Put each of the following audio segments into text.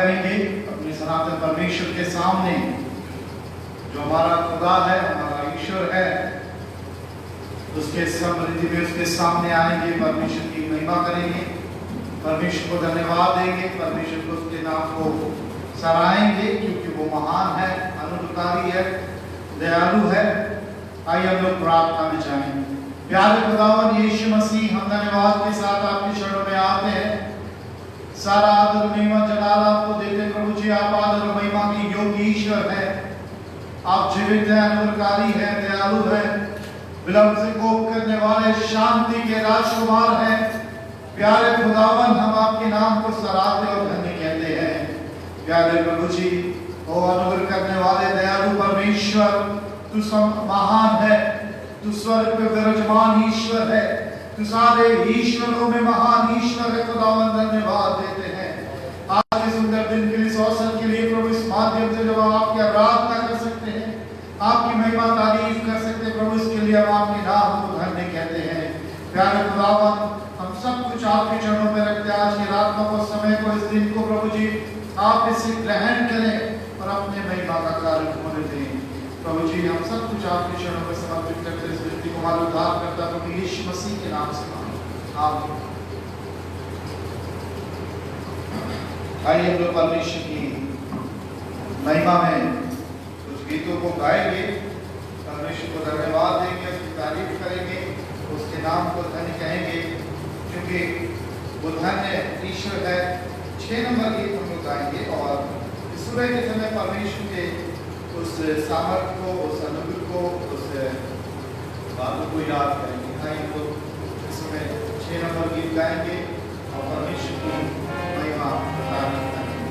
करेंगे अपने सनातन परमेश्वर के सामने, जो हमारा खुदा है, हमारा ईश्वर है, उसके समृद्धि में उसके सामने आएंगे, परमेश्वर की महिमा करेंगे, परमेश्वर को धन्यवाद देंगे, परमेश्वर को उसके नाम को सराहेंगे, क्योंकि वो महान है, अनुग्रहकारी है, दयालु है। आइए हम लोग प्रार्थना में जाएं। प्यारे खुदावन यीशु मसीह, हम धन्यवाद के साथ आपके शरणों में आते हैं। सारा आदर महिमा जलाल आपको देते प्रभु जी। आप आदर महिमा की योग्य ईश्वर है, आप जीवित हैं, अनुग्रहकारी हैं, दयालु हैं, विलंब से कोप करने वाले, शांति के राजकुमार हैं। प्यारे खुदावन, हम आपके नाम को सराहते और धन्य कहते हैं। प्यारे प्रभु जी, ओ अनुग्रह करने वाले दयालु परमेश्वर, तू महान है, तू स्वर्ग पे विराजमान ईश्वर है, तू सारे ईश्वरों में महान ईश्वर है। खुदावन धन्यवाद देते हैं आज के सुंदर दिन के लिए, इस अवसर के लिए प्रभु। इस माध्यम से जब आपकी आराधना कर सकते हैं, आपकी महिमा तारीफ कर सकते हैं प्रभु, इसके लिए हम आपके नाम को धन्य कहते हैं। प्यारे खुदावन, हम सब कुछ आपके चरणों में रखते हैं। आज की रात को, समय को, इस दिन को प्रभु जी आप इसे ग्रहण करें और अपने महिमा का कार्य होने दें प्रभु जी। हम सब कुछ आपके चरणों में समर्पित करते हैं। इस व्यक्ति को हमारा उद्धार करता प्रभु यीशु मसीह के नाम से मांगते, आमीन। आइए हम लोग परमेश्वर की महिमा में कुछ गीतों को गाएंगे, परमेश्वर को धन्यवाद देंगे, उसकी तारीफ करेंगे, उसके नाम को धन्य कहेंगे, क्योंकि वो धन्य ईश्वर है। 6 नंबर गीत हम लोग गाएंगे और सुबह के समय परमेश्वर के उस सामर्थ को, उस अनुग्रह को, उस बातों को याद करेंगे। आइए तो इस समय 6 नंबर गीत गाएंगे और परमेश्वर की महिमा प्रदान करेंगे।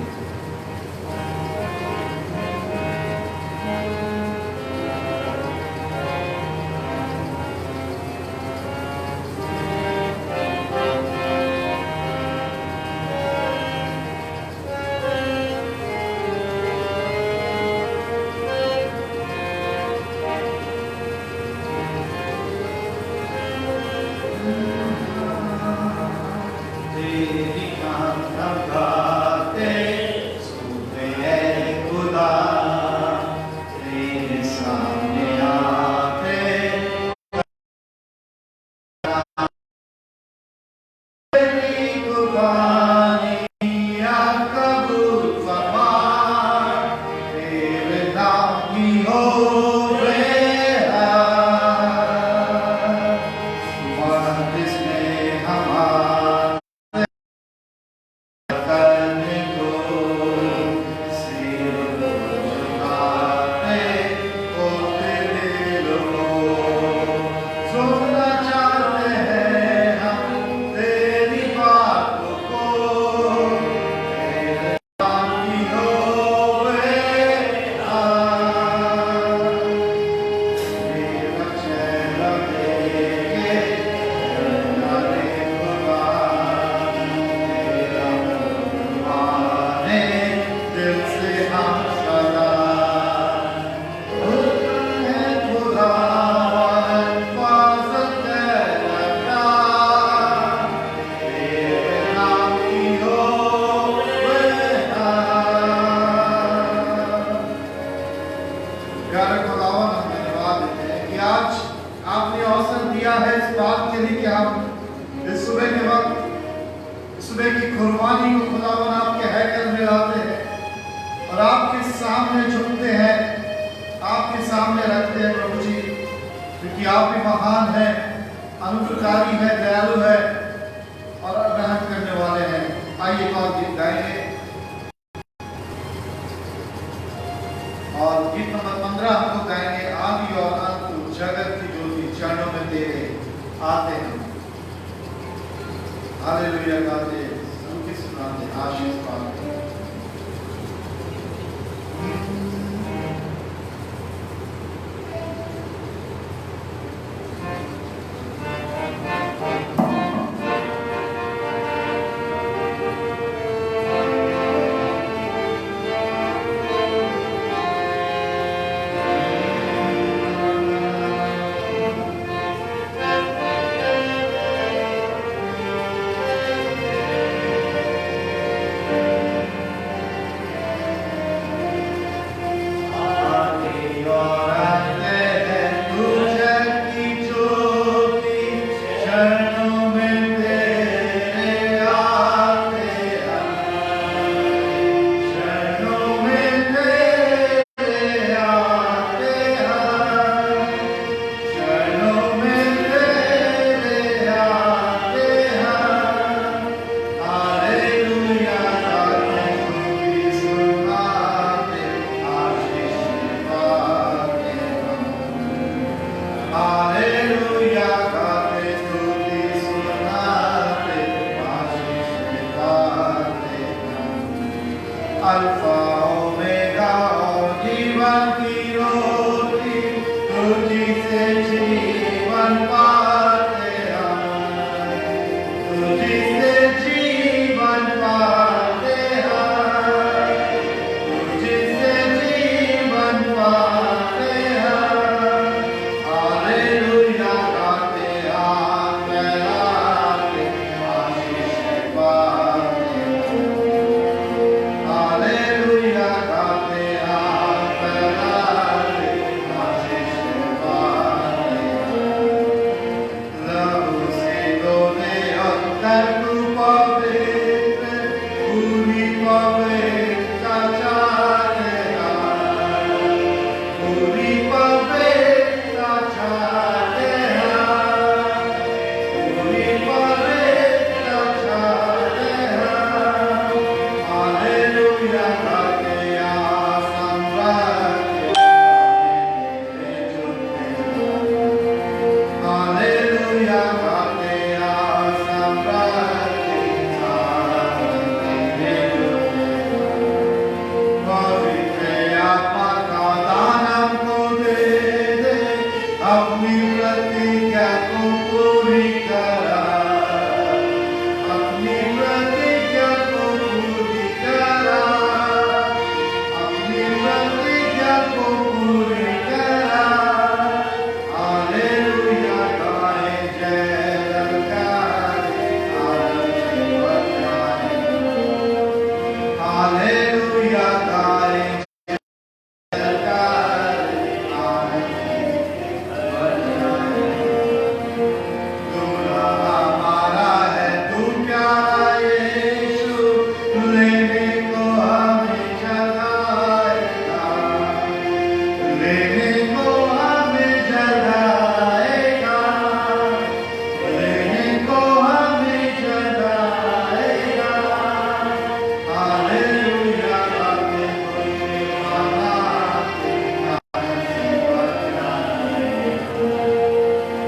हालेलुया गाते स्तुति सुनाते आशीष गाते अल्फा ओमेगा और जीवन की रोटी तुझी से जीवन पाते हैं तुझी से जीवन पाते हैं तुझी से जीवन पाते हैं हालेलुया गाते हाथ फैलाते आशीष पाते हालेलुया गाते हाथ फैलाते आशीष पाते लहू से धोने अंतर तू पवित्र पूरी पवित्रता चाहेगा पूरी पवित्रता चाहेगा पूरी पवित्रता चाहेगा हालेलुया गाते सम्राट तेरे झुकते हालेलुया गाते सम्राट तेरे झुकते पवित्र आत्मा का दान हमको दे दे अपनी प्रतिज्ञा को पूरी करा अपनी प्रतिज्ञा को पूरी करा अपनी प्रतिज्ञा को पूरी करा हालेलुया गाए जय जयकारे आरती बजाए हालेलुया गाए जयकारे आरती बजाए दूल्हा हमारा है तू प्यारा यीशु लेने को हमें जगाएगा लेने को हमें जगाएगा लेने को हमें जगाएगा हालेलुया गाते खुशी मनाते आरती बजाए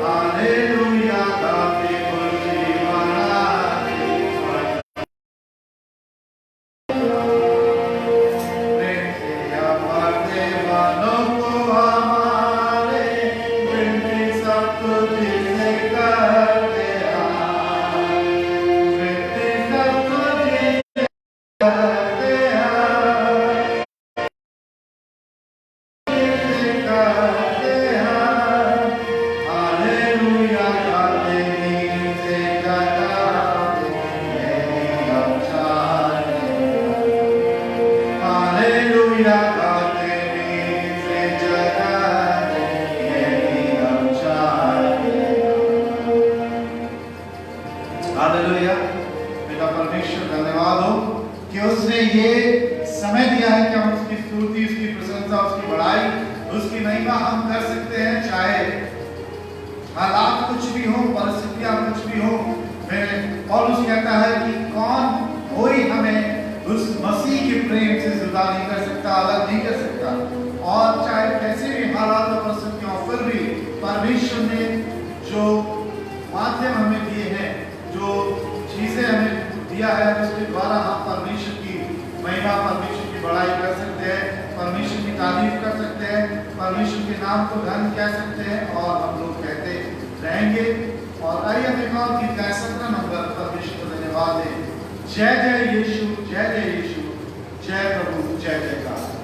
हालेलुया गाते खुशी मनाते प्रेम से अमरते मनों को हमारे विनती सब तुझसे करते हैं विनती सब तुझसे करते हैं तुझसे करते हैं हालेलुया गाते नींद से जगाते मेरी रक्षा हालेलुया गाते नींद से जगाते मेरी रक्षा हालेलुया पिता परमेश्वर धन्यवाद हो कि उसने ये समय दिया है कि हम उसकी स्तुति उसकी प्रशंसा उसकी बड़ाई उसकी महिमा हम कर सकते हैं चाहे हालात कुछ भी हो परिस्थितियां कुछ भी हो पौलुस कहता है कि कौन कोई हमें उस मसीह के प्रेम से जुदा नहीं कर सकता अलग नहीं कर सकता और चाहे कैसे भी हालात और परिस्थितियां फिर भी परमेश्वर ने जो माध्यम हमें दिए हैं जो चीजें हमें दिया है उसके द्वारा हम परमेश्वर की महिमा परमेश्वर की बड़ाई कर सकते हैं परमेश्वर की तारीफ कर सकते हैं परमेश्वर के नाम को धन कह सकते हैं और हम लोग कहते रहेंगे और आइए हम एक और गीत गाएं 17 नंबर परमेश्वर को धन्यवाद दें जय जय यीशु जय प्रभु जय जयकार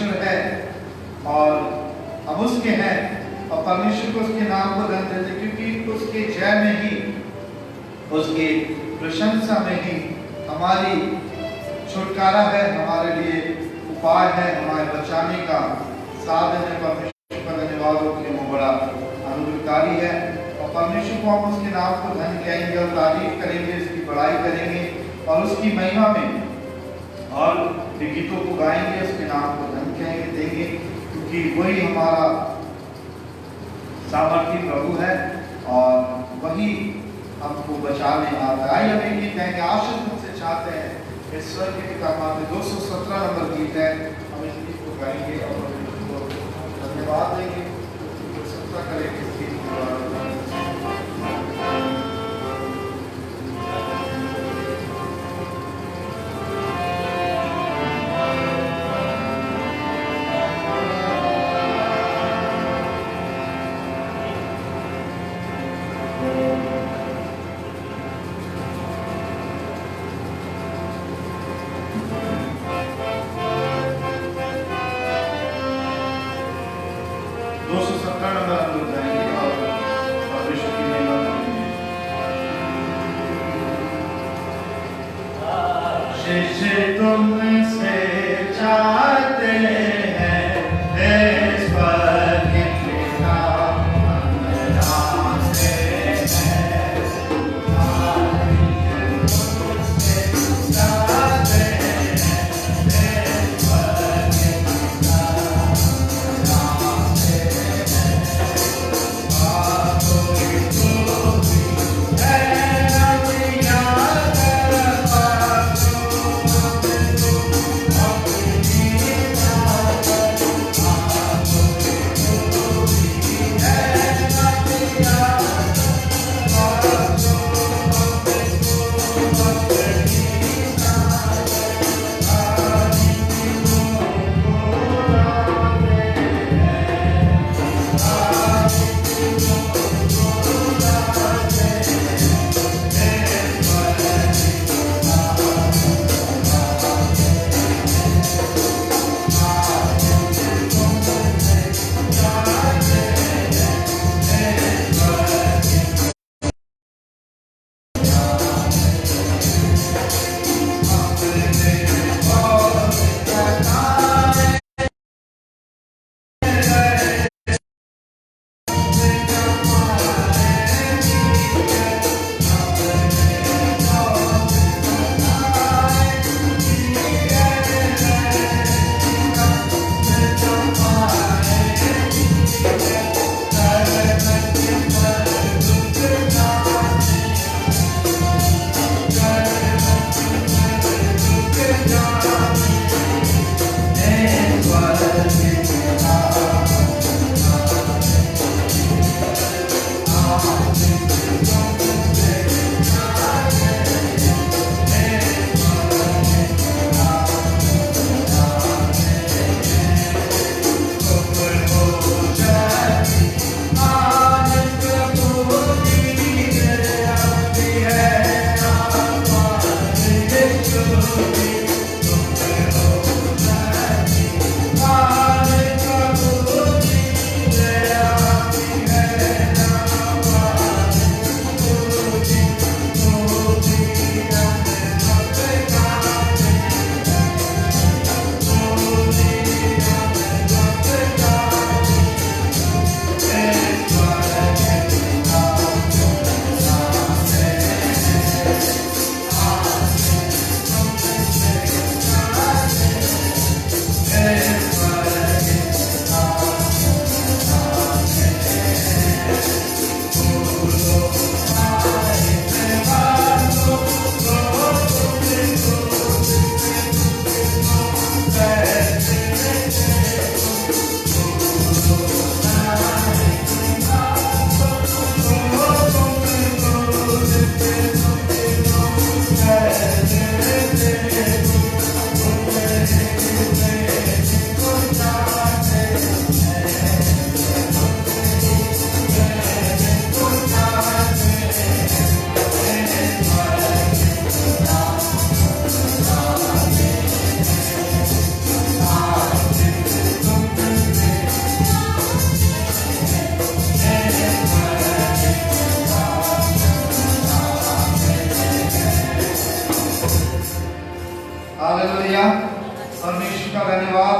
परमेश्वर है और हम उसके हैं और परमेश्वर को उसके नाम को धन देते, क्योंकि उसके जय में ही, उसकी प्रशंसा में ही हमारी छुटकारा है, हमारे लिए उपाय है, हमारे बचाने का साधन है। परमेश्वर का धन्यवाद हो कि वो बड़ा अनुग्रहकारी है और परमेश्वर को हम उसके नाम को धन कहेंगे और तारीफ करेंगे, उसकी बड़ाई करेंगे और उसकी महिमा में और गीतों को गाएंगे, उसके नाम को धन कहेंगे, देंगे, क्योंकि वही हमारा सामर्थी प्रभु है और वही हमको बचाने आता है। आइए हम एक गीत गाएंगे, आशीष मुझसे चाहते हैं, ईश्वर के पिता में 217 नंबर गीत है, हम इस गीत को गाएंगे और धन्यवाद देंगे, प्रशंसा करेंगे इस गीत के द्वारा।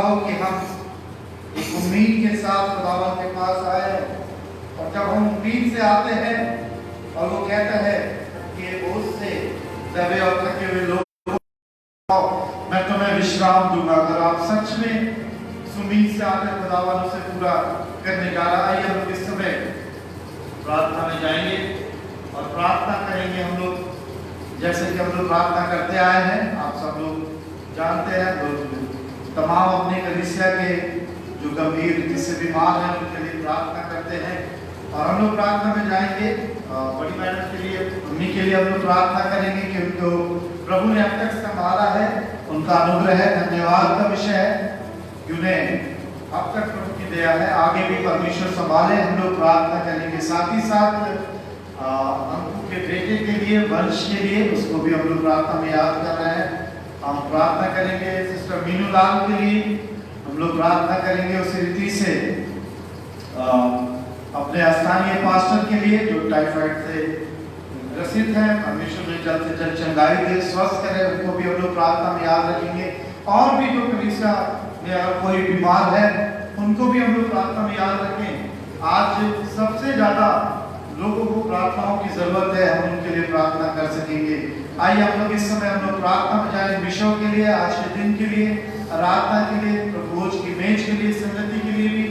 हो कि हम एक उम्मीद के साथ खुदावंद के पास आए, और जब हम उम्मीद से आते हैं और वो कहता है कि बोझ से दबे और थके हुए लोग मैं तुम्हें विश्राम दूंगा। अगर आप सच में उम्मीद से आते हैं खुदावंद उसे पूरा करने जा रहा है। आइए हम इस समय प्रार्थना में जाएंगे और प्रार्थना करेंगे। हम लोग जैसे कि हम लोग प्रार्थना करते आए हैं, आप सब लोग जानते हैं, लोग तमाम अपने कलीसिया के जो गंभीर जिससे बीमार हैं उनके लिए प्रार्थना करते हैं। और हम लोग प्रार्थना में जाएंगे, बड़ी मैडम के लिए, मम्मी के लिए हम लोग प्रार्थना करेंगे कि उनको प्रभु ने अब तक संभाला है, उनका अनुग्रह है, धन्यवाद का विषय है कि उन्हें अब तक प्रभु की दया है, आगे भी परमेश्वर संभाले। हम लोग प्रार्थना करेंगे। साथ ही साथ अंकु के बेटे के लिए, वंश के लिए, उसको भी हम लोग प्रार्थना में याद कर रहे हैं। हम प्रार्थना करेंगे सिस्टर मीनू लाल के लिए, हम लोग प्रार्थना करेंगे उस रीति से अपने स्थानीय पास्टर के लिए जो टाइफाइड से ग्रसित है, परमेश्वर ने जल्द से जल्द चंगाई दे, स्वस्थ करे, उनको भी हम लोग प्रार्थना में याद रखेंगे। और भी जो कलीसिया में अगर कोई बीमार है उनको भी हम लोग प्रार्थना में याद रखें। आज सबसे ज्यादा लोगों को प्रार्थनाओं की जरूरत है, हम उनके लिए प्रार्थना कर सकेंगे। आइए हम लोग इस समय हम लोग प्रार्थना में जाए, विषयों के लिए, आज के दिन के लिए, आराधना के लिए, प्रभुभोज की मेज के लिए, संगति के लिए भी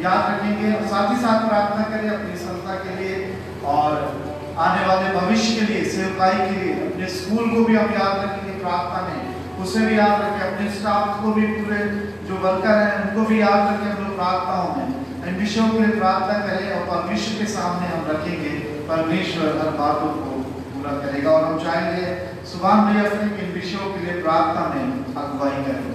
याद रखेंगे। और साथ ही साथ प्रार्थना करें अपनी संस्था के लिए और आने वाले भविष्य के लिए, सेवकाई के लिए। अपने स्कूल को भी हम याद रखेंगे प्रार्थना में, उसे भी याद रखें। अपने स्टाफ को भी, पूरे जो वर्कर हैं उनको भी याद रखें हम लोग प्रार्थनाओं में। इन विषयों के लिए प्रार्थना करें और परमेश्वर के सामने हम रखेंगे। परमेश्वर हर बातों को पूरा करेगा। और हम चाहेंगे सुभान भैया से इन विषयों के लिए प्रार्थना में अगुवाई करें।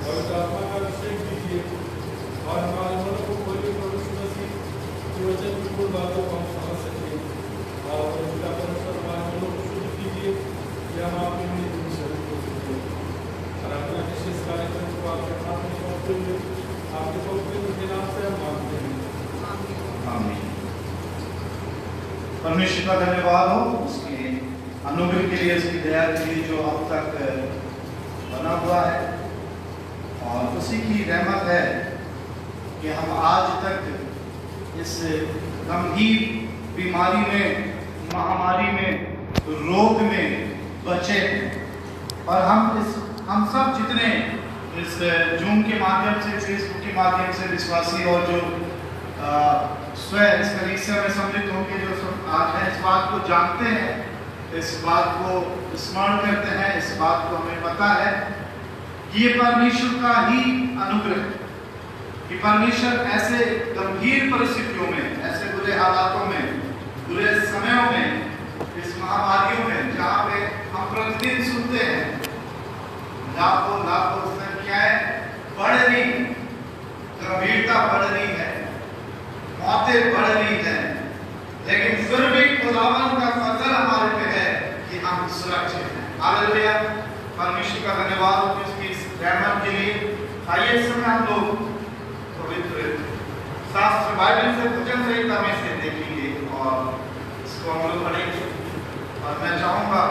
और इस आत्मा का अभिषेक दीजिए और हमारे मन को खोलिए प्रभु यीशु मसीह की वचन की पूर्ण बातों को हम समझ सकें और उसका परमेश्वर हमारे मनों को शुद्ध कीजिए कि हम आपके लिए शरीर हो सके और अपना विशेष कार्यक्रम को आपके हाथ में सौंपते हुए आपके पवित्र के नाम से हम मांगते हैं। आमीन। परमेश्वर का धन्यवाद हो उसके अनुग्रह के लिए, उसकी दया के लिए जो अब तक बना हुआ है, और उसी की रहमत है कि हम आज तक इस गंभीर बीमारी में, महामारी में, रोग में बचे हैं। और हम सब जितने इस जूम के माध्यम से, फेसबुक के माध्यम से विश्वासी और जो स्वयं इस कलीसिया में सम्मिलित होकर जो आज है, इस बात को जानते हैं, इस बात को स्मरण करते हैं, इस बात को हमें पता है कि ये परमेश्वर का ही अनुग्रह है कि परमेश्वर ऐसे गंभीर परिस्थितियों में, ऐसे बुरे हालातों में, बुरे समयों में, इस महामारियों में, जहाँ पे हम प्रतिदिन सुनते हैं लाखों संख्याएं बढ़ रही, गंभीरता बढ़ रही है, मौतें बढ़ रही है, लेकिन फिर भी खुदावन का फजल हमारे पे है कि हम सुरक्षित हैं। हालेलुया। परमेश्वर का धन्यवाद हो उसकी इस रहमत के लिए। आइए इस समय हम लोग पवित्र शास्त्र बाइबल से वचन संहिता में से देखेंगे और इसको हम लोग पढ़ेंगे। और मैं चाहूंगा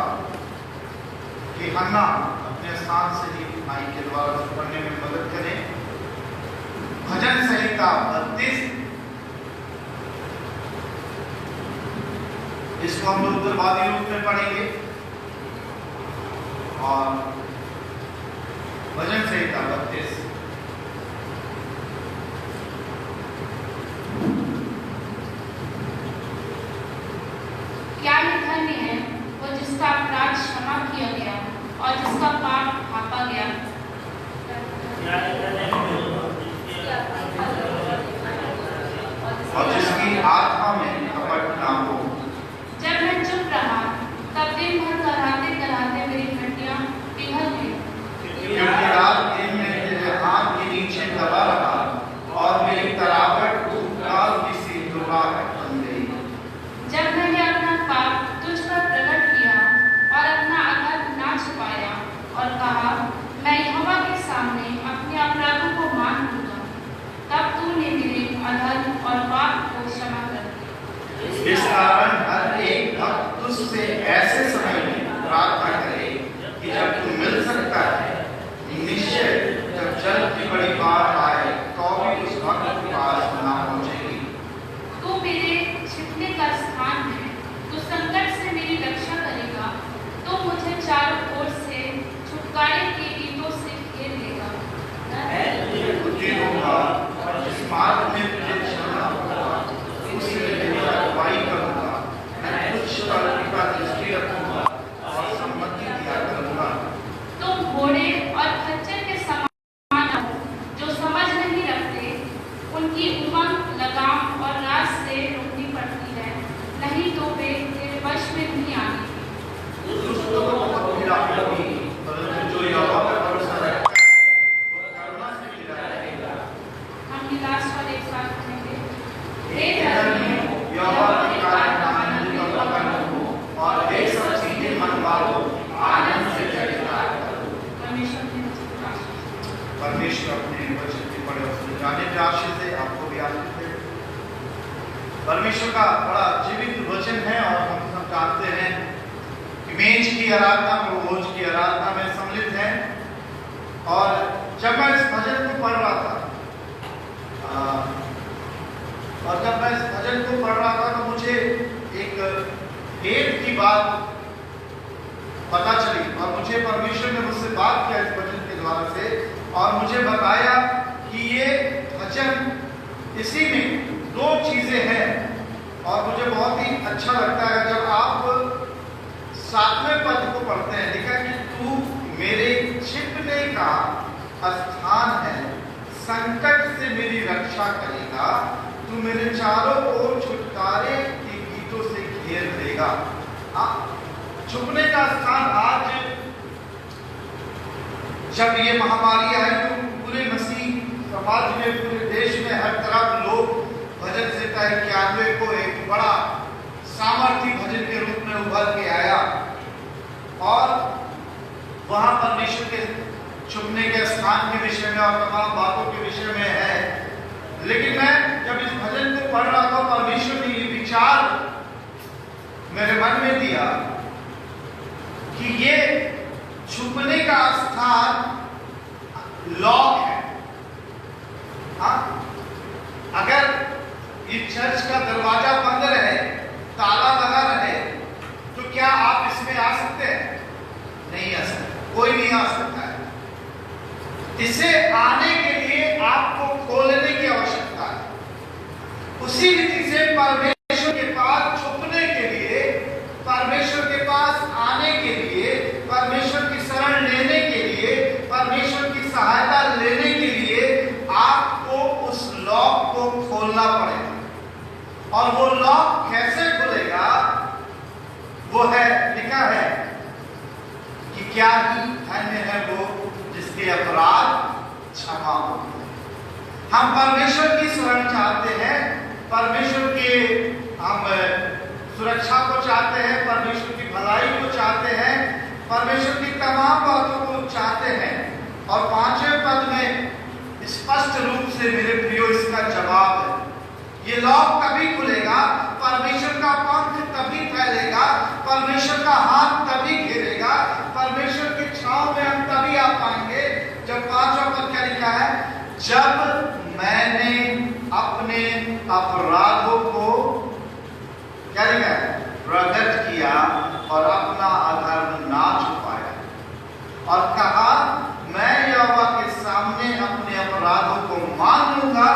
कि हन्ना अपने स्थान से ही माइक के द्वारा पढ़ने में मदद करें। भजन संहिता 32, इसको हम लोग उत्तरवादी रूप में पढ़ेंगे। और भजन संहिता 32 क्या ये धन्य है वो जिसका अपराध क्षमा किया गया और जिसका पाप ढांपा गया। और जिसकी आत्मा में कपट ना हो। जब मैं चुप रहा तब दिन भर कराहते कराहते मेरी हड्डियां पिघल गई। क्योंकि रात दिन में तेरे हाथ के नीचे दबा रहा और मेरी तरावट भूतकाल की सी दुर्भाग्य बन गई। जब मैंने अपना पाप तुझ पर प्रकट किया और अपना अधर्म ना छुपाया और कहा मैं यहोवा के सामने अपने अपराधों को मान लूंगा, तब तूने मेरे अधर्म और पाप को क्षमा कर दिया। इस कारण हर एक भक्त तुझसे ऐसे समय में प्रार्थना करे कि जब तू मिल सकता है, निश्चय जब जल की बड़ी बाढ़ आए तो भी उस भक्त के पास ना पहुंचेगी। तू मेरे छिपने का स्थान है, तू संकट से मेरी रक्षा करेगा, तू मुझे चारों ओर से छुटकारे के गीतों से घेर लेगा। मैं तुझे बुद्धि दूंगा और जिस मार्ग में तुझे चलना होगा उससे तेरी अगुवाई करूंगा। मैं तुझ पर कृपा दृष्टि रखूंगा और सम्मति दिया करूंगा। तुम घोड़े और खच्चर के समान हो जो समझ नहीं रखते, उनकी उमंग लगाम और राज से रोकनी पड़ती है, नहीं तो वे तेरे वश में नहीं आएंगे। दुष्टों को पीड़ा होगी, परंतु जो यहोवा पर भरोसा रखता है वो करुणा से घिरा रहेगा। हम ये लास्ट वाले एक साथ पढ़ेंगे। हे धर्मी यहोवा के कारण आनंद का मगन हो और हे सब चीजें मन वालों आनंद से जयकार करो। परमेश्वर के वचन का आशीष। परमेश्वर अपने वचन के पढ़े और जाने के आशीष दे, आपको भी आशीष दे। परमेश्वर का बड़ा जीवित वचन है और हम सब जानते हैं कि मेज की आराधना, प्रभुभोज की आराधना में सम्मिलित है। और जब मैं इस भजन को पढ़ रहा था तो मुझे एक भेद की बात पता चली और मुझे परमेश्वर ने मुझसे बात किया इस भजन के द्वारा से और मुझे बताया कि ये भजन, इसी में दो चीजें हैं। और मुझे बहुत ही अच्छा लगता है जब आप 7वें पद को पढ़ते हैं, लिखा कि तू मेरे छिपने का स्थान है, संकट से मेरी रक्षा करेगा, तू मेरे चारों ओर छुटकारे के गीतों से घेर देगा। छुपने का स्थान। आज जब ये महामारी आई तो स्थान के विषय में और तमाम बातों के विषय में है। लेकिन मैं जब इस भजन को पढ़ रहा था, परमेश्वर ने ये विचार मेरे मन में दिया कि ये छुपने का स्थान लॉक है। हाँ? अगर ये चर्च का दरवाजा बंद रहे, ताला लगा रहे, तो क्या आप इसमें आ सकते हैं? नहीं आ सकते, कोई नहीं आ सकता है। इसे आने के लिए आपको खोलने की आवश्यकता है। उसी रीति से परमेश्वर के पास छुपने के लिए, परमेश्वर के पास आने के लिए, परमेश्वर की शरण लेने के लिए, परमेश्वर की सहायता लेने के लिए आपको उस लॉक को खोलना पड़ेगा। और वो लॉक कैसे खुलेगा? वो है, लिखा है कि क्या ही धन्य है वो जिसके अपराध क्षमा होते हैं। हम परमेश्वर की शरण चाहते हैं, परमेश्वर के हम सुरक्षा को चाहते हैं, परमेश्वर की भलाई को चाहते हैं, परमेश्वर की तमाम बातों को चाहते हैं। और 5वें पद में स्पष्ट रूप से मेरे प्रियो इसका जवाब है। ये लॉक तभी खुलेगा, परमेश्वर का पंख तभी फैलेगा, परमेश्वर का हाथ तभी घेरेगा, परमेश्वर की छांव में हम तभी आ पाएंगे जब 5वां पद क्या लिखा है? जब मैंने अपने अपराधों को क्या लिखा है? प्रकट किया और अपना अधर्म ना छुपाया, और कहा मैं यहोवा के सामने अपने अपराधों को मान लूंगा,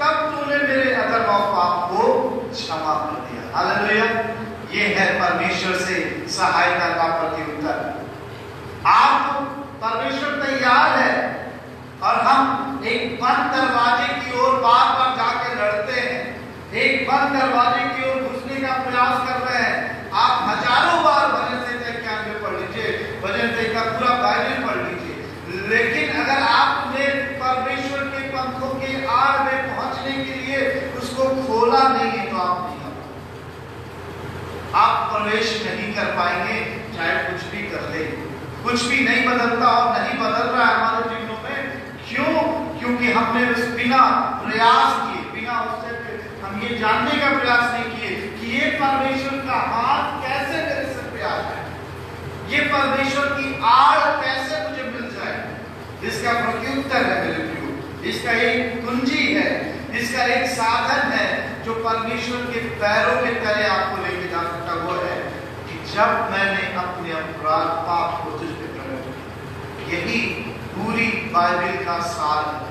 तब तूने मेरे अधर्म और पाप को क्षमा कर दिया। हालेलुया! ये है परमेश्वर से सहायता का प्रत्युत्तर। आप परमेश्वर तैयार है, और हम एक बंद दरवाजे की ओर बार बार जाकर लड़ते हैं, एक बंद दरवाजे की ओर घुसने का प्रयास कर रहे हैं। आप हजारों बार भजन संहिता 91 पढ़ लीजिए, भजन संहिता का पूरा बाइबल पढ़ लीजिए, लेकिन अगर आपने परमेश्वर के पंखों के आड़ में पहुंचने के लिए उसको खोला नहीं है, तो आप नहीं आप प्रवेश नहीं कर पाएंगे, चाहे कुछ भी कर ले। कुछ भी नहीं बदलता और नहीं बदल रहा है हमारे जीवनों में। क्यों? क्योंकि हमने उस बिना प्रयास किए, बिना उससे हम ये जानने का प्रयास नहीं किए कि ये परमेश्वर का हाथ कैसे मेरे सिर पे आता है, ये परमेश्वर की आड़ कैसे मुझे मिल जाए। इसका प्रत्युत्तर है मेरे प्रियो, इसका एक कुंजी है, इसका एक साधन है जो परमेश्वर के पैरों के तले आपको लेके जा सकता। वो है कि जब मैंने अपने अपराध पाप को तुझ पे प्रकट किया। यही पूरी बाइबल का सार है,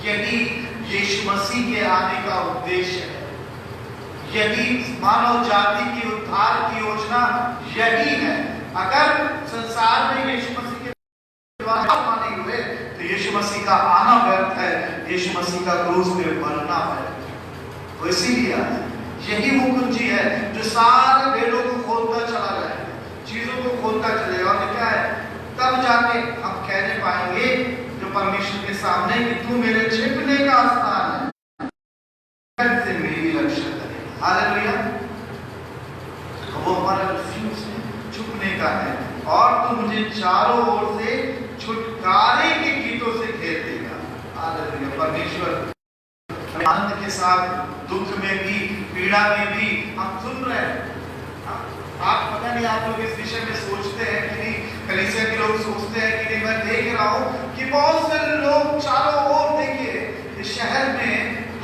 यही यीशु मसीह के आने का उद्देश्य है, यही मानव जाति की उद्धार की योजना यही है। अगर संसार में यीशु मसीह के माने हुए तो यीशु मसीह का आना व्यर्थ है, यीशु मसीह का क्रूस पे मरना है। तो इसीलिए यही वो कुंजी है जो सारे भेदों को खोलता चला जाए, चीजों को खोलता चलेगा। और क्या है? तब जाके हम कहने पाएंगे जो परमेश्वर के सामने कि तू मेरे छिपने का स्थान है, से मेरी रक्षा करेगा। हालेलुया! वो हमारा रिफ्यूज है, छुपने का है, और तू मुझे चारों ओर से छुटकारे के गीतों से घेर देगा। हालेलुया! परमेश्वर आनंद के साथ दुख में भी, पीड़ा में भी हम सुन रहे हैं। आप पता नहीं आप लोग इस विषय में सोचते हैं कि नहीं, कलीसिया के लोग सोचते हैं कि नहीं। मैं देख रहा हूँ कि बहुत सारे लोग चारों ओर, देखिए इस शहर में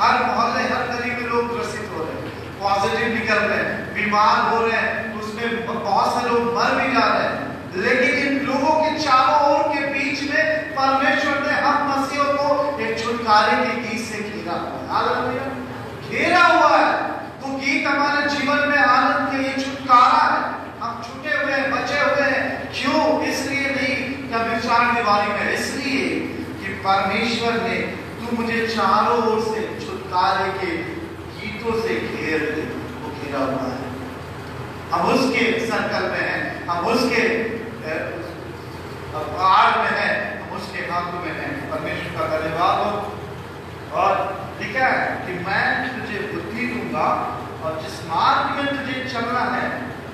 हर मोहल्ले, हर गली में लोग ग्रसित हो रहे हैं, पॉजिटिव निकल रहे हैं, बीमार हो रहे हैं, उसमें बहुत से लोग मर भी जा रहे हैं। लेकिन इन लोगों के चारों ओर के बीच में परमेश्वर ने हम मसीहों को एक छुटकारे के गीत से घेरा हुआ है। घेरा हुआ है। तो गीत हमारे जीवन में आनंद के लिए छुटकारा है। हम छूटे हुए हैं, बचे हुए हैं। क्यों? इसलिए नहीं कि विचार दीवारी में, इसलिए कि परमेश्वर ने तू मुझे चारों ओर से छुटकारे के गीतों से घेर दे, वो घेरा हुआ है। हम उसके सर्कल में हैं, हम उसके आड़ में हैं, हम उसके हाथों में हैं। परमेश्वर का धन्यवाद हो। और लिखा है कि मैं तुझे बुद्धि दूंगा और जिस मार्ग में तुझे चलना है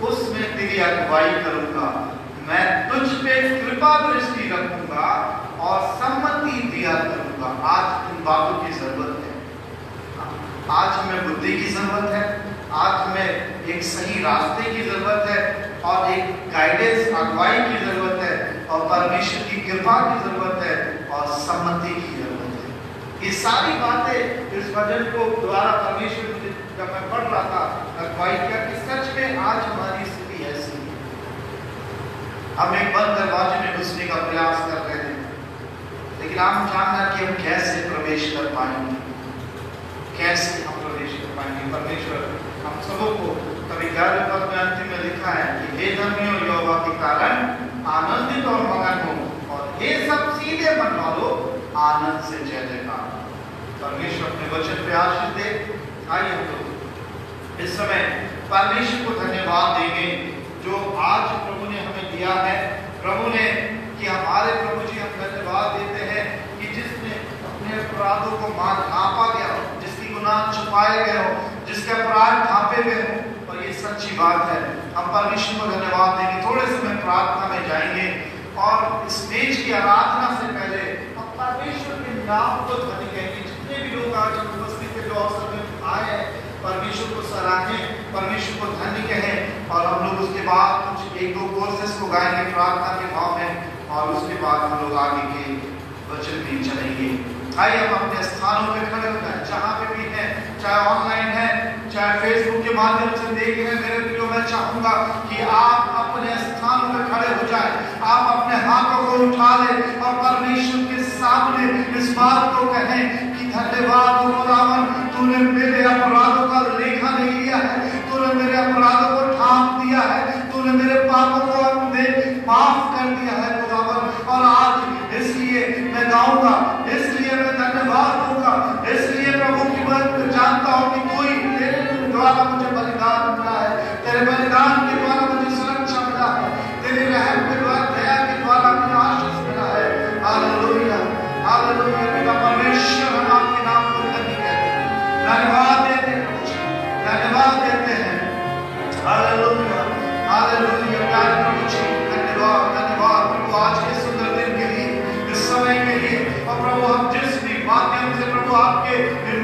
उसमें तेरी अगुवाई करूंगा। मैं तुझ पे कृपा दृष्टि रखूंगा और सम्मति दिया करूंगा। आज इन बातों की जरूरत है। आज हमें बुद्धि की जरूरत है, आज हमें एक सही रास्ते की जरूरत है और एक गाइडेंस अगुवाई की जरूरत है और परमेश्वर की कृपा की जरूरत है और सम्मति की जरूरत है। ये सारी बातें इस वचन को द्वारा परमेश्वर मुझे जब मैं पढ़ रहा था अगुवाई किया कि सच में आज हमारी स्थिति ऐसी है। हम एक बंद दरवाजे में घुसने का प्रयास कर रहे हैं, लेकिन हम जानना कि हम कैसे प्रवेश कर पाएंगे, कैसे हम प्रवेश कर पाएंगे। परमेश्वर हम सबों को कभी 11वें पद में अंतिम में लिखा है कि हे धर्मियों यहोवा के कारण आनंदित और मगन हो और हे सब सीधे मन वालों आनंद से जय जयकार। परमेश्वर अपने वचन पे आशीष दे। आइए हम लोग इस समय परमेश्वर को धन्यवाद देंगे जो आज प्रभु ने हमें दिया है। प्रभु ने कि हमारे प्रभु जी हम धन्यवाद देते हैं कि जिसने अपने अपराधों को ढांपा गया हो, जिसकी गुनाह छुपाए गए हो, जिसके अपराध ढांपे गए हो, और ये सच्ची बात है। हम परमेश्वर को धन्यवाद देंगे। थोड़े समय प्रार्थना में जाएंगे और स्टेज की आराधना से पहले हम परमेश्वर के नाम को धन्य कहेंगे। जितने भी लोग आज उपस्थित है जो अवसर में आए हैं, परमेश्वर को सराहें, परमेश्वर को धन्य कहें और हम लोग उसके बाद कुछ एक दो कोर्सेस को गाएंगे प्रार्थना के भाव में और उसके बाद हम लोग आगे के वचन में चलेंगे। आइए हम अपने स्थानों पे खड़े हो जाएं, जहाँ पे भी हैं, चाहे ऑनलाइन है, चाहे फेसबुक के माध्यम से देख रहे हैं। मेरे प्रियो, मैं चाहूंगा कि आप अपने स्थानों पे खड़े हो जाएं, आप अपने हाथों को उठा लें और परमेश्वर के सामने इस बात को कहें कि धन्यवाद खुदावन, तूने मेरे अपराधों का लेखा नहीं लिया है, तूने मेरे अपराधों को ढांप दिया है, तूने मेरे पापों को माफ कर दिया है खुदावन। और आज इसलिए मैं गाऊंगा, इसलिए मैं धन्यवाद दूंगा, इसलिए प्रभु की मैं जानता हूं कि कोई तेरे द्वारा मुझे बलिदान मिला है, तेरे बलिदान के द्वारा मुझे सुरक्षा मिला है, तेरे रहम के द्वारा, दया के द्वारा मुझे आशीष मिला है। Hallelujah, hallelujah. पिता परमेश्वर, हम आपके नाम को धन्य कहते हैं, धन्यवाद देते हैं, धन्यवाद देते हैं। Hallelujah, hallelujah. प्यारे प्रभु जी, धन्यवाद, धन्यवाद प्रभु आज के सुंदर दिन के लिए, इस समय के लिए। और प्रभु हम जिस भी माध्यम से प्रभु आपके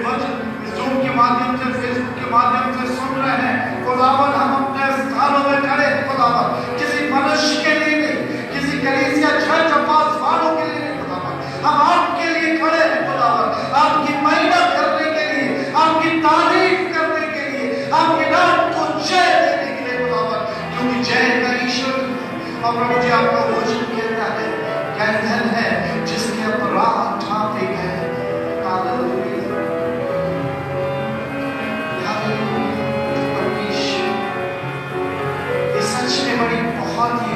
वचन जूम के माध्यम से, फेसबुक के माध्यम से सुन रहे हैं खुदावन, हम अपने स्थानों में खड़े हैं खुदावन, किसी मनुष्य के लिए नहीं, किसी कलीसिया चर्च अपास वालों के लिए नहीं खुदावन, हम आपके लिए खड़े हैं खुदावन, आपकी महिमा करने के लिए, आपकी तारीफ करने के लिए, आपके नाम को जय देने के लिए खुदावन, क्योंकि जय का ईश्वर। और प्रभु जी आपका वचन कहता है क्या धन है जिसके अपराध ढांपे गए। हालेलुया, सच में बड़ी बहुत ही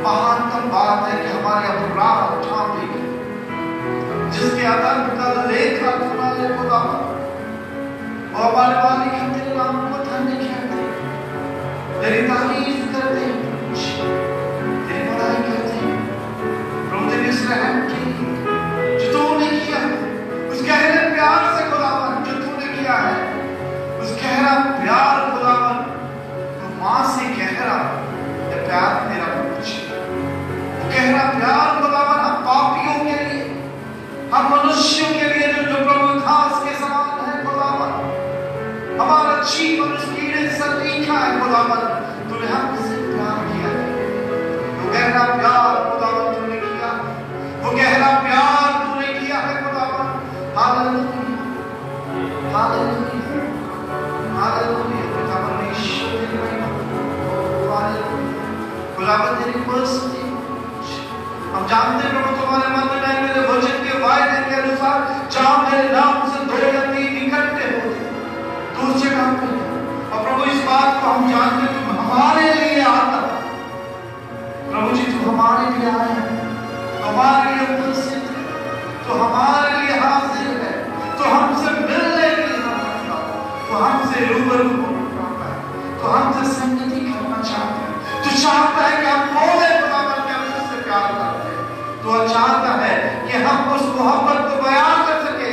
महानतम बात है कि हमारे अपराध ढांपे गए, जिसके अदम का लेखा खुदा ने खुदा वो हमारे मालिक हम तेरे नाम को धन्य कहते हैं, तेरी तारीफ करते हैं, तेरी बड़ाई करते हैं प्रभु तेरे इस रहम के लिए जो तूने किया, उस गहरे प्यार से खुदावन जो तूने किया है, उस गहरा प्यार खुदावन, तो मां से गहरा प्यार तेरा कुछ, वो गहरा प्यार खुदावन हम पापियों के लिए, हम मनुष्यों के लिए जो प्रभु घास के समान है खुदावन, हमारा जीवन उस कीड़े से तीखा है खुदावन, तूने हमसे प्यार किया है, वो गहरा प्यार खुदावन तूने किया, वो गहरा प्यार तूने किया है खुदावन। Hallelujah, hallelujah, hallelujah. पिता परमेश्वर तेरी महिमा, हालेलुया। खुदावन तेरी मर्सी, हम जानते हैं प्रभु तुम्हारे मन में मेरे वचन के वायदे के अनुसार जहां मेरे नाम से 2 या 3 इकट्ठे होते तो उस जगह पे, और प्रभु इस बात को हम जानते हैं तुम हमारे लिए आता, प्रभु जी तू हमारे लिए आया, हमारे लिए उपस्थित है, तो हमारे लिए हाजिर है, तो हमसे मिलने के लिए आता है, तो हमसे रूबरू होना चाहता है, तो हमसे संगति करना चाहता है, तो चाहता है कि हम बोले खुदावन के हम उससे प्यार करते हैं, तो चाहता है कि हम उस मोहब्बत को बयान कर सके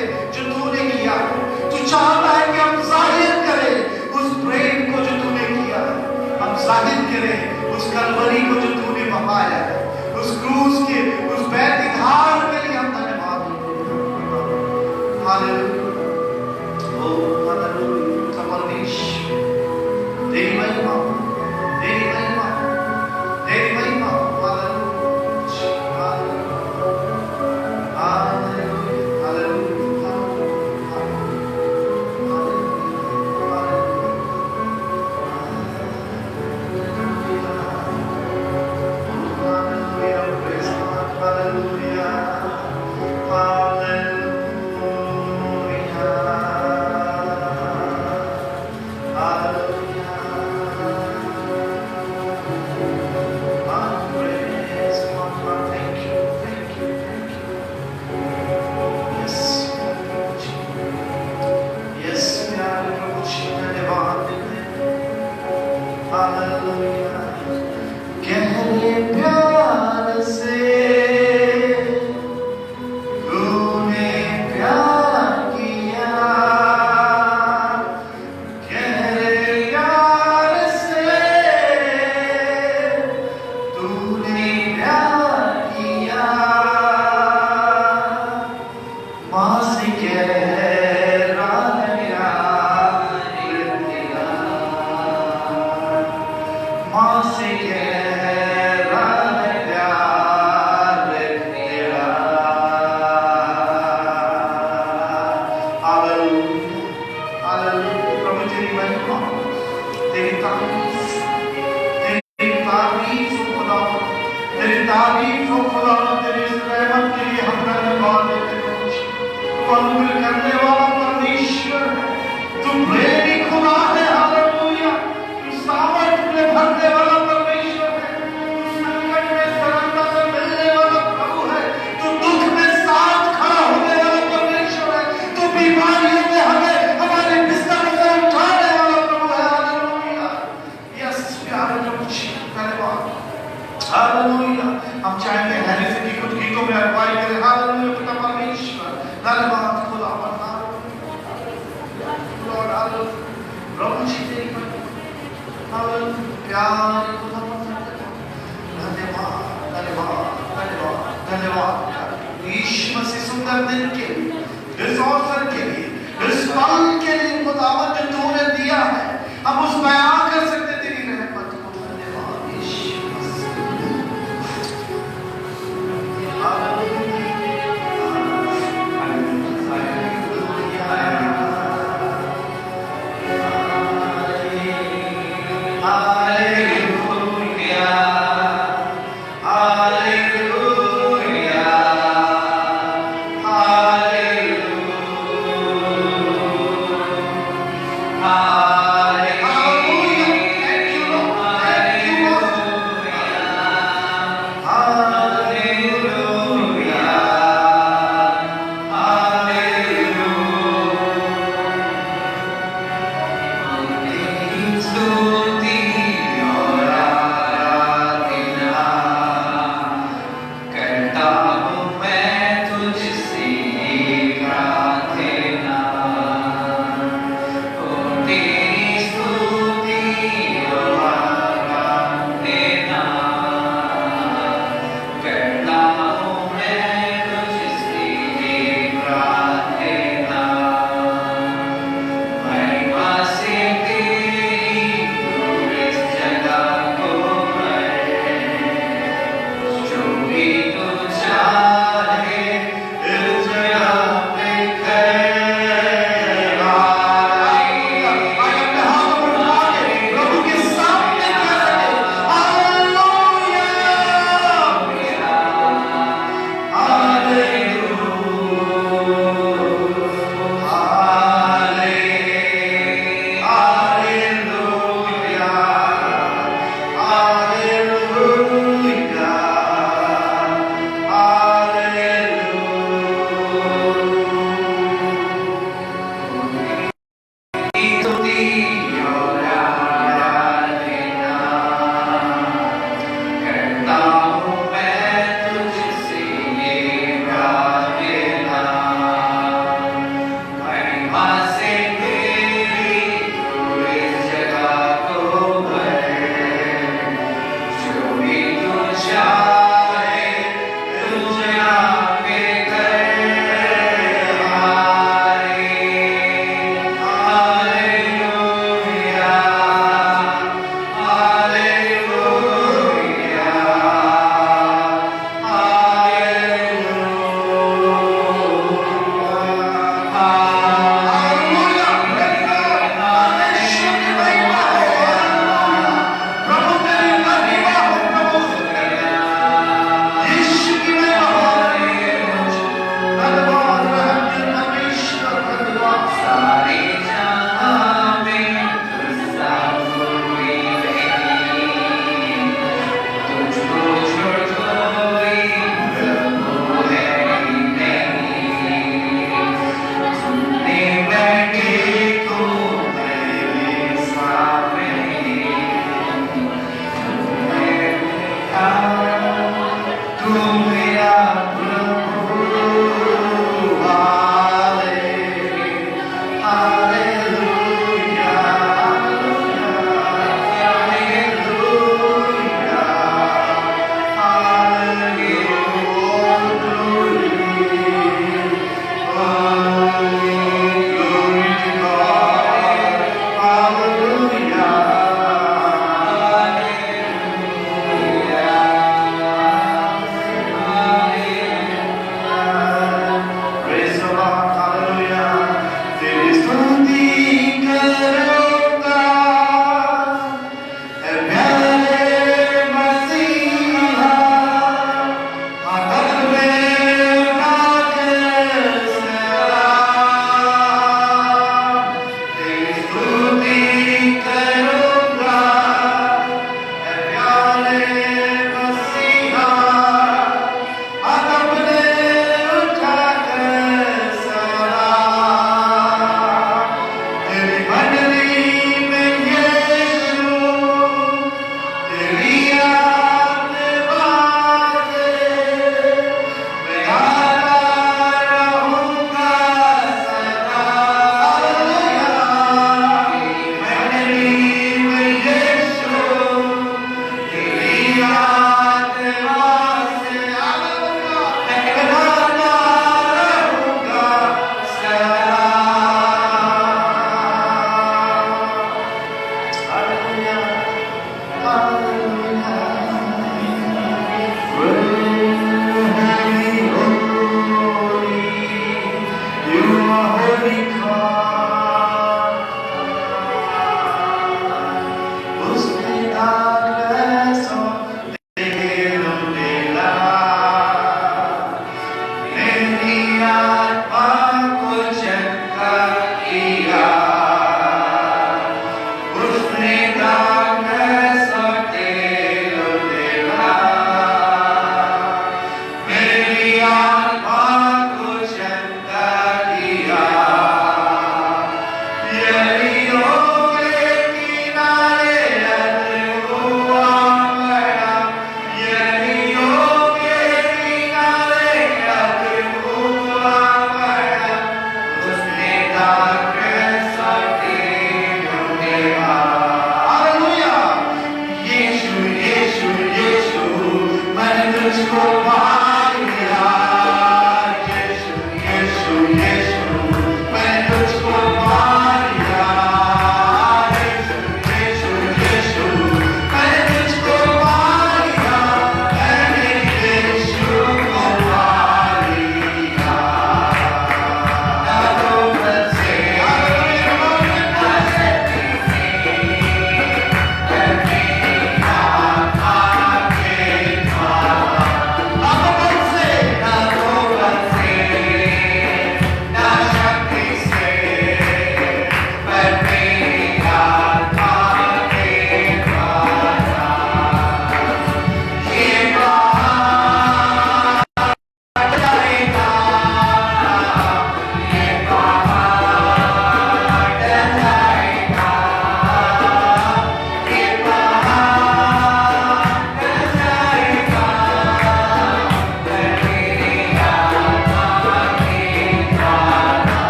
Hallelujah.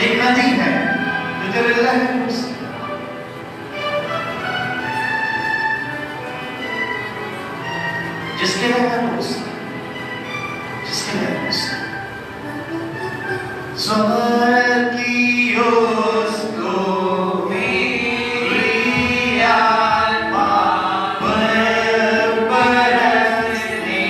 एक नदी है जो तेरे लहर जिसके लहर जिसके लहर स्वर्ग की उसको मेरी आत्मा बरसने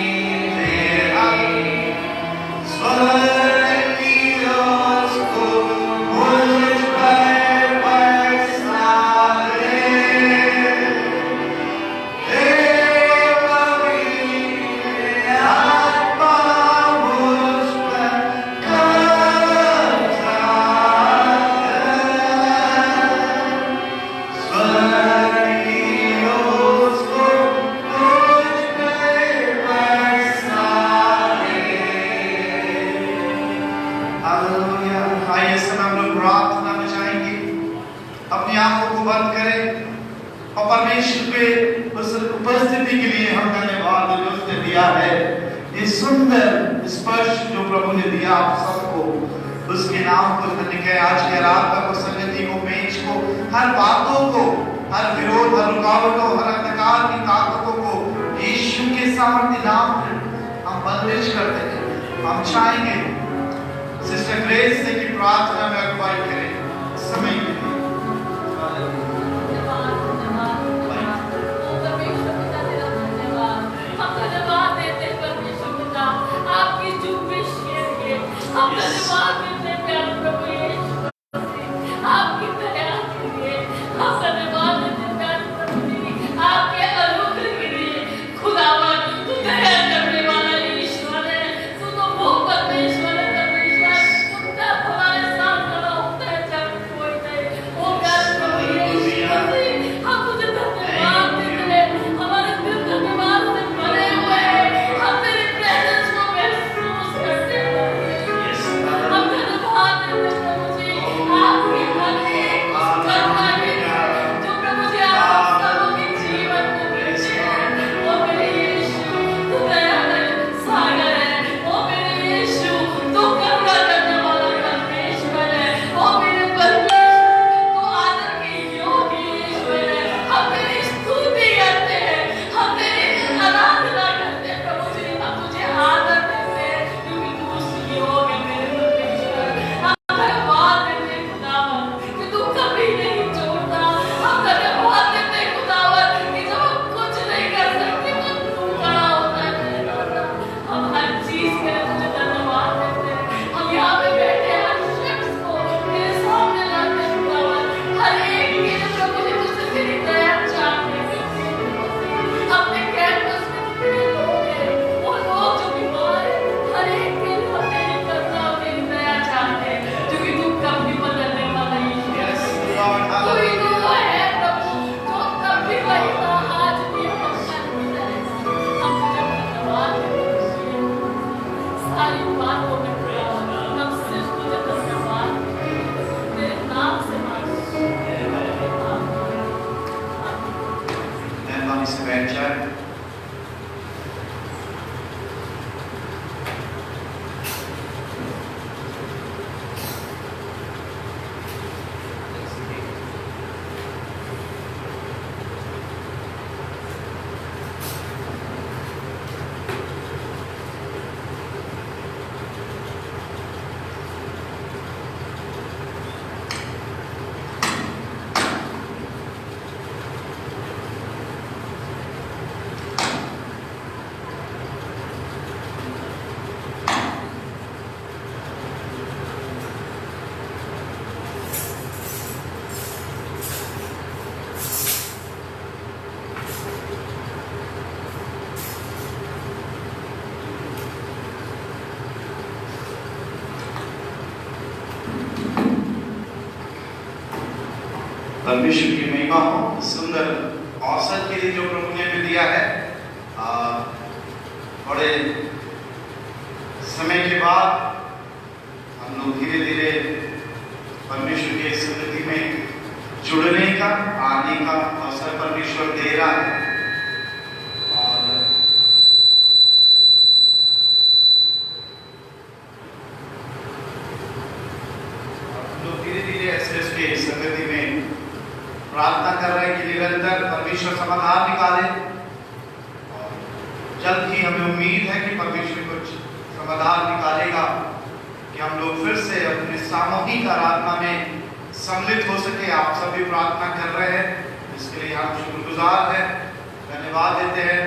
दिया है, ये सुंदर स्पर्श जो प्रभु ने दिया आप सबको, उसके नाम को धन्य। आज के रात को, संगति को, मेज को, हर बातों को, हर विरोध, हर रुकावटों, हर अंधकार की ताकतों को यीशु के सामर्थ्य नाम हम बंदिश करते हैं। हम चाहेंगे सिस्टर ग्रेस से की प्रार्थना में अगुवाई करें समय के लिए। आपकी जो विश है, हम धन्यवाद देते हैं प्यारे प्रभु यीशु, आपकी दया के लिए हम धन्यवाद देते हैं प्यारे प्रभु जी, आपके अनुग्रह के लिए। खुदावन तू दया करने वाला ईश्वर है, तू तो वो परमेश्वर है, परमेश्वर तू तब हमारे साथ खड़ा होता है जब कोई नहीं। वो प्यारे प्रभु यीशु हम तुझे धन्यवाद देते हैं, हमारे दिल धन्यवाद से भरे हुए हैं, हम तेरी प्रेजेंस को महसूस करते हैं। हम धन्यवाद देते हैं प्रभु जी, आपकी हर एक करुणा के लिए जो प्रभु जी आप सबों के जीवन में देते हैं। ओ मेरे यीशु तू दया है, सागर है, ओ मेरे यीशु तू करुणा करने वाला परमेश्वर है, ओ मेरे परमेश्वर तू आदर के योग्य ईश्वर है। हम तेरी स्तुति करते हैं, हम तेरी आराधना करते हैं प्रभु जी, हम तुझे आदर देते हैं क्योंकि तू उसकी योग्य है मेरे परमेश्वर। हम धन्यवाद देते हैं खुदावन कि तू कभी नहीं छोड़ता। हम धन्यवाद देते हैं खुदावन कि जब हम कुछ नहीं कर सकते तो तू खड़ा होता है मेरे द्वारा। हम हर चीज के लिए तुझे धन्यवाद देते हैं। हम यहाँ पे बैठे हर शख्स को तेरे सामने लाते हैं खुदावन, हर एक के लिए प्रभु जी तुझसे तेरी दया चाहते हैं। अपने कैंपस में जितने लोग हैं, वो लोग जो बीमार हैं, हर एक के लिए हम तेरी करुणा और तेरी दया चाहते हैं, क्योंकि तू कभी बदलने वाला ईश्वर है। तू ही तो है प्रभु, जो तब भी वही था, आज भी हमेशा भी रहेगा। हम तुझे धन्यवाद देते हैं। सारी बातों में खुदावन, हम सिर्फ तुझे धन्यवाद देते हैं। तेरे नाम से मांगते हैं। मेहरबानी से बैठ जाए। परमेश्वर की महिमा हो। सुंदर अवसर के लिए जो प्रभु ने भी दिया है, बड़े समय के बाद हम लोग धीरे धीरे परमेश्वर की संगति में जुड़ने का, आने का अवसर परमेश्वर दे रहा है। और हम लोग धीरे धीरे एसएस के संगति में प्रार्थना कर रहे हैं कि निरंतर परमेश्वर समाधान निकाले। और जल्द ही हमें उम्मीद है कि परमेश्वर कुछ समाधान निकालेगा, कि हम लोग फिर से अपने सामूहिक आराधना में सम्मिलित हो सके। आप सभी प्रार्थना कर रहे हैं, इसके लिए हम शुक्रगुजार हैं, धन्यवाद देते हैं।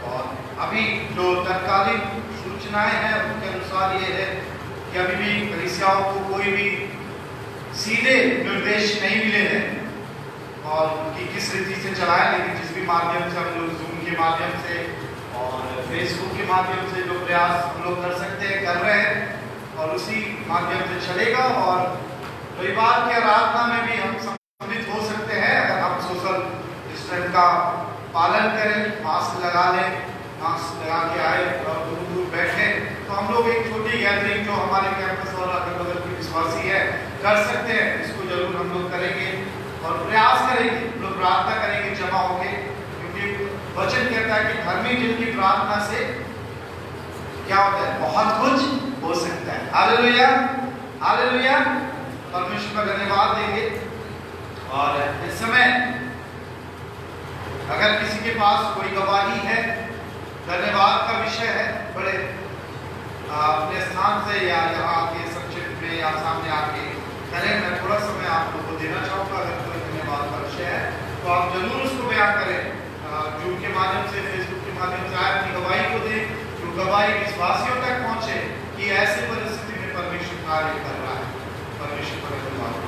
और अभी जो तत्कालीन सूचनाएं हैं उनके अनुसार ये है कि अभी भी कलीसियाओं को कोई भी सीधे निर्देश नहीं मिले हैं और कि किस रीति से चलाएं, लेकिन जिस भी माध्यम से हम लोग जूम के माध्यम से और फेसबुक के माध्यम से जो प्रयास हम लोग कर सकते हैं कर रहे हैं और उसी माध्यम से चलेगा। और रविवार की आराधना में भी हम सम्मिलित हो सकते हैं अगर हम सोशल डिस्टेंस का पालन करें, मास्क लगा लें, मास्क लगा के आए और दूर दूर बैठे, तो हम लोग एक छोटी गैदरिंग जो हमारे कैंपस और अगल बगल के विश्वासी है कर सकते हैं। इसको जरूर हम लोग करेंगे और प्रयास करेंगे, हम लोग प्रार्थना करेंगे जमा होके, क्योंकि वचन कहता है कि धर्मी जिनकी प्रार्थना से होता है, बहुत कुछ हो सकता है। Hallelujah, hallelujah. परमेश्वर का धन्यवाद देंगे। और इस समय अगर किसी के पास कोई गवाही है, धन्यवाद का विषय है, बड़े अपने स्थान से या यहाँ के संक्षिप्त में या सामने आके करें। मैं थोड़ा समय आप लोगों को देना चाहूँगा। अगर कोई धन्यवाद का विषय है तो आप जरूर उसको बयान करें। जूम के माध्यम से, फेसबुक के माध्यम से आप अपनी गवाही को दें, जो गवाही विश्वासियों तक पहुँचे कि ऐसी परिस्थिति में परमेश्वर कार्य कर रहा है। परमेश्वर का धन्यवाद।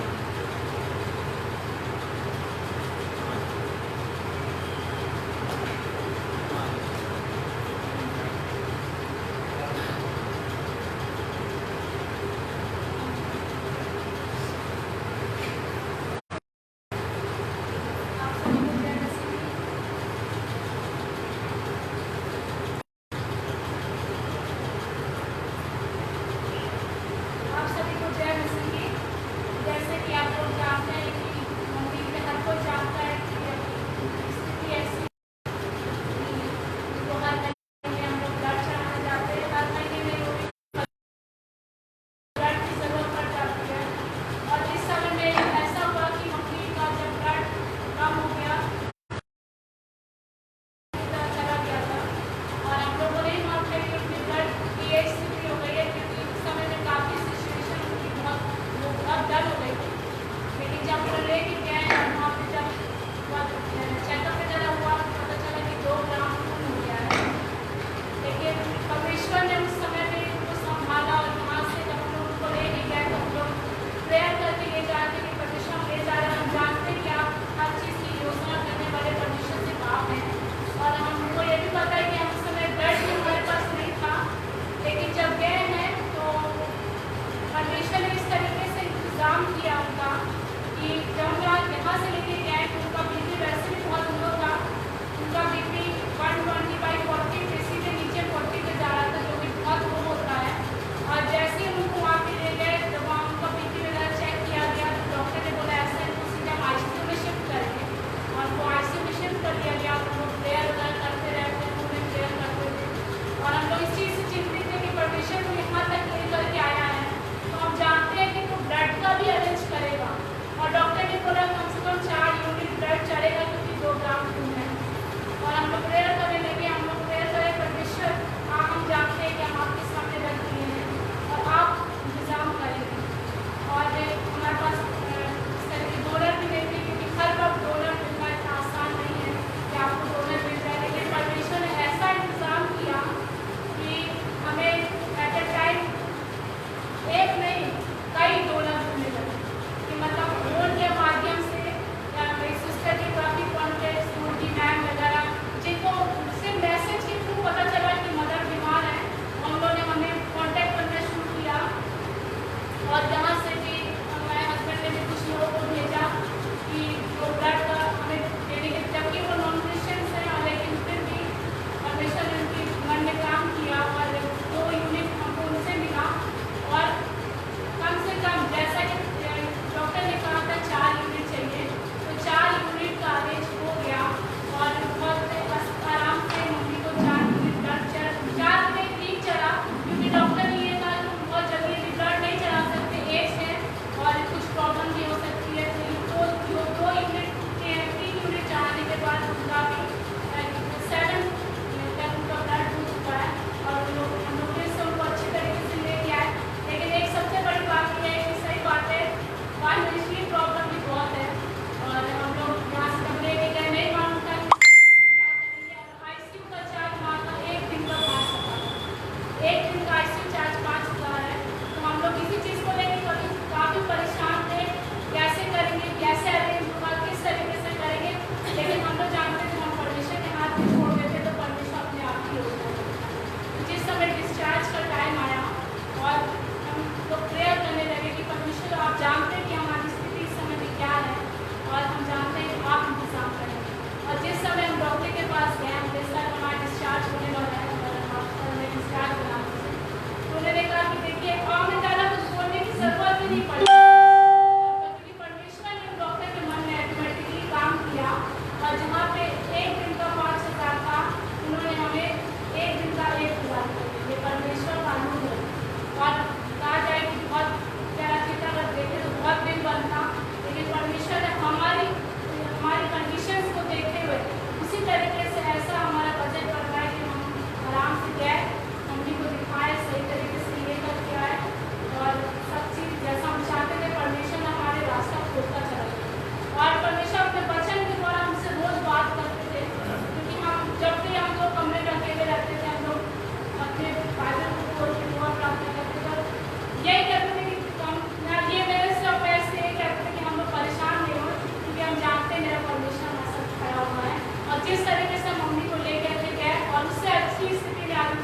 आप सभी को जय मसीह की। जैसे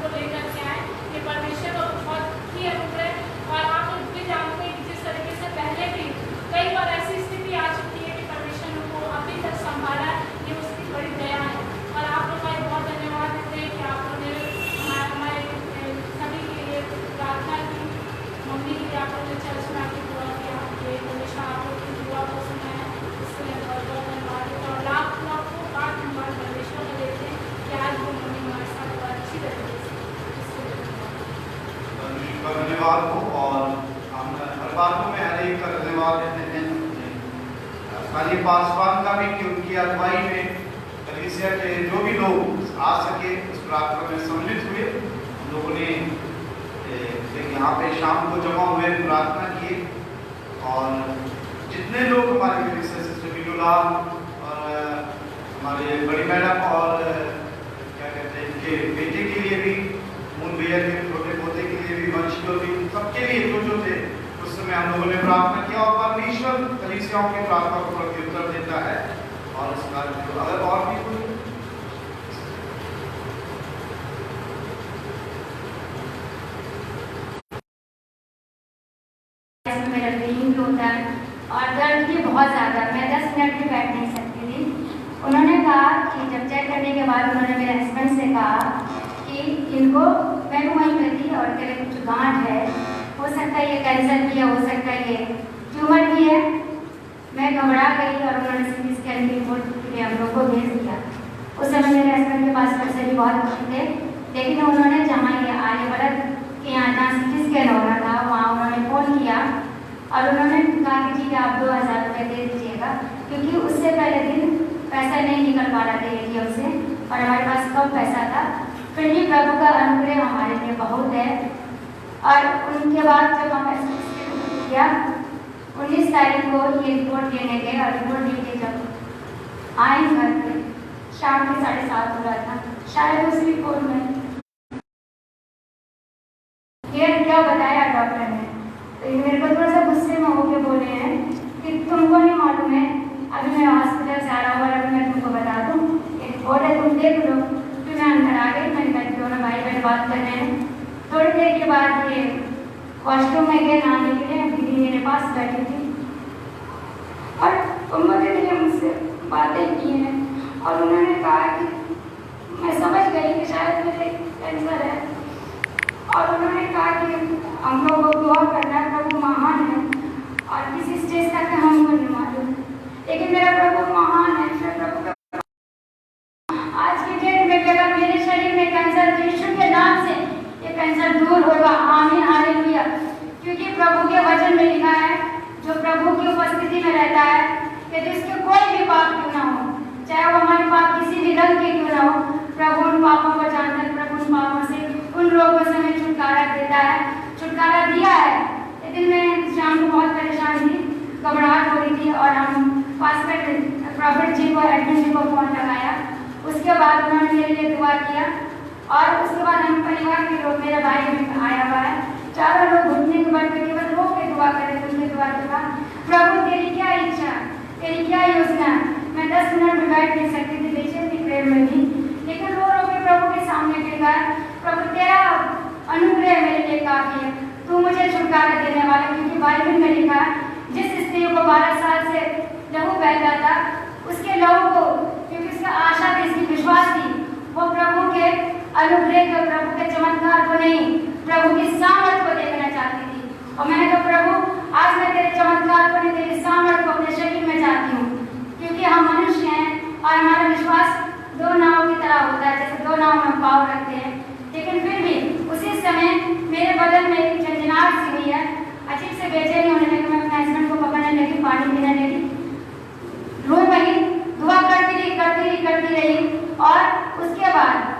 को लेकर के आए कि परमेश्वर को बहुत ही अनुग्रह। और आप लोग भी जानते हैं कि जिस तरीके से पहले भी कई बार ऐसी स्थिति आ चुकी है कि परमेश्वर को अभी तक संभाला, ये उसकी बड़ी दया है। और आप लोग का बहुत धन्यवाद देते हैं कि आप लोग ने हमारे सभी के लिए प्रार्थना की, मम्मी के लिए आप लोग ने चर्च में आके दुआ किया, ये हमेशा आप लोग की दुआ को सुना है, इसके लिए बहुत बहुत धन्यवाद देते हैं। और लाख को बात धन्यवाद परमेश्वर को देते हैं कि आज वो मम्मी हमारे साथ बहुत अच्छी तरीके से, इसके लिए परमेश्वर का धन्यवाद हो। और हम हर बात को में हर एक का धन्यवाद देते हैं खाली पासवान का भी कि उनकी अगुवाई में कलीसिया के जो भी लोग आ सके उस प्रार्थना में सम्मिलित हुए। हम लोगों ने यहाँ पे शाम को जमा हुए प्रार्थना किए और जितने लोग हमारे कलीसिया सिस्टर बिनुला और हमारे बड़ी मैडम और क्या कहते हैं इनके बेटे के लिए भी, मून भैया के छोटे पोते के लिए भी, वंश को भी, सबके लिए जो थे उस समय हम लोगों ने प्रार्थना किया। और परमेश्वर कलीसियाओं की प्रार्थना को प्रत्युत्तर देता है। और इस कार्य को अगर और भी कोई मेरा ब्लीडिंग भी होता है और दर्द भी बहुत ज़्यादा, मैं 10 मिनट भी बैठ नहीं सकती थी। उन्होंने कहा कि जब चेक करने के बाद उन्होंने मेरे हस्बैंड से कहा कि इनको, मैं वहीं पे थी और तेरे कुछ गांठ है, हो सकता है ये कैंसर भी है, हो सकता है ये ट्यूमर भी है। मैं घबरा गई और उन्होंने सीटी स्कैन की रिपोर्ट के लिए हम लोग को भेज दिया। उस समय मेरे हस्बैंड के पास पैसे भी बहुत अच्छे थे, लेकिन उन्होंने जहाँ ये आर्यभट्ट के यहाँ जहाँ सीटी स्कैन हो रहा था वहाँ उन्होंने फ़ोन किया और उन्होंने कहा कि ठीक है आप 2000 रुपये दे दीजिएगा, क्योंकि उससे पहले दिन पैसा नहीं निकल पा रहा था ATM से और हमारे पास कम पैसा था। फिर भी प्रभु का अनुग्रह हमारे लिए बहुत है। और उनके बाद जब हम किया 19 तारीख को ये रिपोर्ट लेने गए और रिपोर्ट लेके जब आए घर पे शाम के 7:30 हो रहा था, शायद उस रिपोर्ट में क्या बताया डॉक्टर ने, तो मेरे को थोड़ा सा गुस्से में होके बोले हैं कि तुमको नहीं मालूम है, अभी मैं हॉस्पिटल से आ रहा हूँ और अभी मैं तुमको बता दूँ, ये रिपोर्ट है तुम देख लो। फिर मैं अंदर आ गई, मैंने कहा दोनों भाई बहन बात कर रहे हैं। थोड़ी देर के बाद ये वॉशरूम में गए नहाने के लिए, दीदी मेरे पास बैठी थी और उन्होंने ने मुझसे बातें की हैं और उन्होंने कहा कि मैं समझ गई कि शायद मुझे कैंसर है और उन्होंने कहा कि हम लोग को दुआ करना, प्रभु महान है और किसी स्टेज तक हमको नहीं मालूम, लेकिन मेरा प्रभु महान है। मेरा प्रभु आज के डेट में अगर मेरे शरीर में कैंसर, यीशु के नाम से ये कैंसर दूर होगा, आमीन हालेलुया। क्योंकि प्रभु के वचन में लिखा है, जो प्रभु की उपस्थिति में रहता है कि जिसके कोई भी पाप क्यों ना हो, चाहे वो हमारे पाप किसी भी रंग के क्यों ना हो, प्रभु उन पापों को जानता है, प्रभु उन पापों से, उन रोगों से हमें छुटकारा देता है, छुटकारा दिया है। लेकिन मैं शाम को बहुत परेशान थी, घबराहट हो रही थी और हम पास्टर प्रॉफिट जी को, एडमिन जी को फ़ोन लगाया। उसके बाद उन्होंने मेरे लिए दुआ किया और उसके बाद हम परिवार के लोग, मेरा भाई भी आया हुआ है, चारों लोग घुटने के बल पे केवल रो के दुआ करें। उनके दुआ के बाद प्रभु तेरी क्या इच्छा, तेरी क्या योजना। मैं 10 मिनट भी बैठ नहीं सकती थी, बेचैन थी प्रेयर में भी, लेकिन रो रो के प्रभु के सामने गिर गया। प्रभु तेरा अनुग्रह मेरे लिए काफी है, तू मुझे छुटकारा देने वाला। क्योंकि बाइबल में लिखा है जिस स्त्री को 12 साल से लहू बहता था, उसके लहू को, क्योंकि उसका आशा थी, इसकी विश्वास थी, वो प्रभु के अनुग्रह को, प्रभु के चमत्कार को नहीं, प्रभु की सामर्थ को देखना चाहती थी। और मैंने कहा प्रभु आज मैं तेरे चमत्कार को नहीं, तेरी सामर्थ को अपने शरीर में चाहती हूँ। क्योंकि हम मनुष्य हैं और हमारा विश्वास 2 नाव की तरह होता है, जैसे 2 नाव में पाव रखते हैं। लेकिन फिर भी उसी समय मेरे बदन में एक झंझनाहट सी हुई है, अजीब से बेचैनी होने लगी। मैं अपने हस्बैंड को पकड़ने लगी, पानी पीने लगी, रो रही, दुआ करती रही और उसके बाद